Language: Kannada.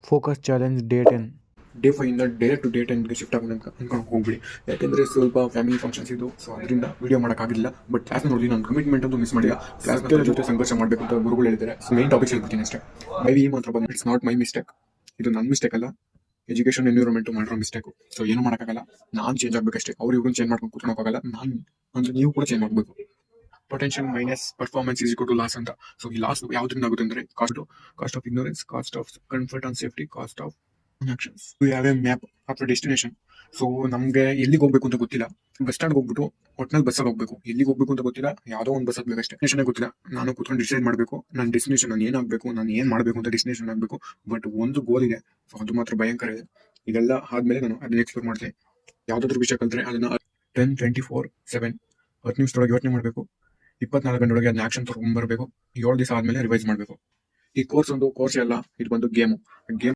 Focus challenge day 10. ಡೇ 5 ಇಂದ ಡೈರೆಕ್ಟ್ ಟು ಡೇ 10ಗೆ ಶಿಫ್ಟ್ ಆಗೋಣ ಅನ್ಕೊಂಡು ಹೋಗ್ಬಿಡಿ. ಯಾಕೆಂದರೆ ಸ್ವಲ್ಪ ಫ್ಯಾಮಿಲಿ ಫಂಕ್ಷನ್ಸ್ ಇದು, ಸೊ ಅದರಿಂದ ವಿಡಿಯೋ ಮಾಡೋಕ್ಕಾಗಿಲ್ಲ. ಬಟ್ ಕ್ಲಾಸ್ ನೋಡಿ ನಾನು ಕಮಿಟ್ಮೆಂಟ್ ಅಂತೂ ಮಿಸ್ ಮಾಡಿಲ್ಲ. ಕ್ಲಾಸ್ ಜೊತೆ ಸಂಘರ್ಷ ಮಾಡಬೇಕು ಅಂತ ಗುರುಗಳು ಹೇಳಿದ್ದಾರೆ. ಸೊ ಮೇನ್ ಟಾಪಿಕ್ಸ್ ಹೇಳ್ಬಿಡ್ತೀನಿ ಅಷ್ಟೇ. ಈ ಮಾತ್ರ ಬಂದು ಇಟ್ಸ್ ನಾಟ್ ಮೈ ಮಿಸ್ಟೇಕ್, ಇದು ನನ್ನ ಮಿಸ್ಟೇಕ್ ಅಲ್ಲ, ಎಜುಕೇಷನ್ ಎನ್ವಿರಾನ್ಮೆಂಟ್ ಮಾಡಿರೋ ಮಿಸ್ಟೇಕು. ಸೊ ಏನು ಮಾಡೋಕ್ಕಾಗಲ್ಲ, ನಾನು ಚೇಂಜ್ ಆಗಬೇಕಷ್ಟೇ. ಅವ್ರು ಇವ್ರನ್ನ ಚೇಂಜ್ ಮಾಡ್ಕೊಂಡು ಕೂತ್ಕೊಳ್ಳೋಕ್ಕಾಗಲ್ಲ. ನಾನು ಅಂದ್ರೆ ನೀವು ಕೂಡ ಚೇಂಜ್ ಮಾಡಬೇಕು. Potential minus performance is equal to loss ಅಂತ. ಸೊ ಈ ಲಾಸ್ ಯಾವ್ದ್ರಿಂದ ಆಗುತ್ತೆ ಅಂದರೆ cost of ignorance, cost of comfort and safety, cost of actions. We have a map of a destination. So ನಮಗೆ ಎಲ್ಲಿಗೆ ಹೋಗ್ಬೇಕು ಅಂತ ಗೊತ್ತಿಲ್ಲ. ಬಸ್ ಸ್ಟ್ಯಾಂಡ್ ಹೋಗ್ಬಿಟ್ಟು ಒಟ್ನಲ್ಲಿ ಬಸ್ಸಲ್ಲಿ ಹೋಗ್ಬೇಕು. ಎಲ್ಲಿಗೆ ಹೋಗ್ಬೇಕು ಅಂತ ಗೊತ್ತಿಲ್ಲ, ಯಾವುದೋ ಒಂದು ಬಸ್ ಹತ್ಬೇಕಷ್ಟೇ. ಡೆಸ್ಟಿನೇಷನ್ ಗೊತ್ತಿಲ್ಲ. ನಾನು ಕೂತ್ಕೊಂಡು ಡಿಸೈಡ್ ಮಾಡಬೇಕು ನನ್ನ ಡೆಸ್ಟಿನೇಷನ್, ನಾನು ಏನಾಗಬೇಕು, ನಾನು ಏನು ಮಾಡಬೇಕು ಅಂತ ಡೆಸ್ಟಿನೇಷನ್ ಆಗಬೇಕು. ಬಟ್ ಒಂದು ಗೋಲ್ ಇದೆ, ಸೊ ಅದು ಮಾತ್ರ ಭಯಂಕರ ಇದೆ. ಇದೆಲ್ಲ ಆದ್ಮೇಲೆ ನಾನು ಅದನ್ನ ಎಕ್ಸ್ಪ್ಲೋರ್ ಮಾಡ್ತೀನಿ. ಯಾವುದಾದ್ರೂ ವಿಷಯ ಕಲ್ತ್ರೆ ಅದನ್ನ 10-24/7 10 ನಿಮಿಷದೊಳಗೆ ಯೋಚನೆ ಮಾಡಬೇಕು. 24 ಗಂಟೆಯೊಳಗೆ ಅದನ್ನ ಆಕ್ಷನ್ ತೊಗೊಂಡ್ಬರ್ಬೇಕು. 7 ದಿವಸ ಆದ್ಮೇಲೆ ರಿವೈಸ್ ಮಾಡಬೇಕು. ಈ ಕೋರ್ಸ್ ಒಂದು ಕೋರ್ಸ್ ಅಲ್ಲ, ಇದು ಬಂದು ಗೇಮ್.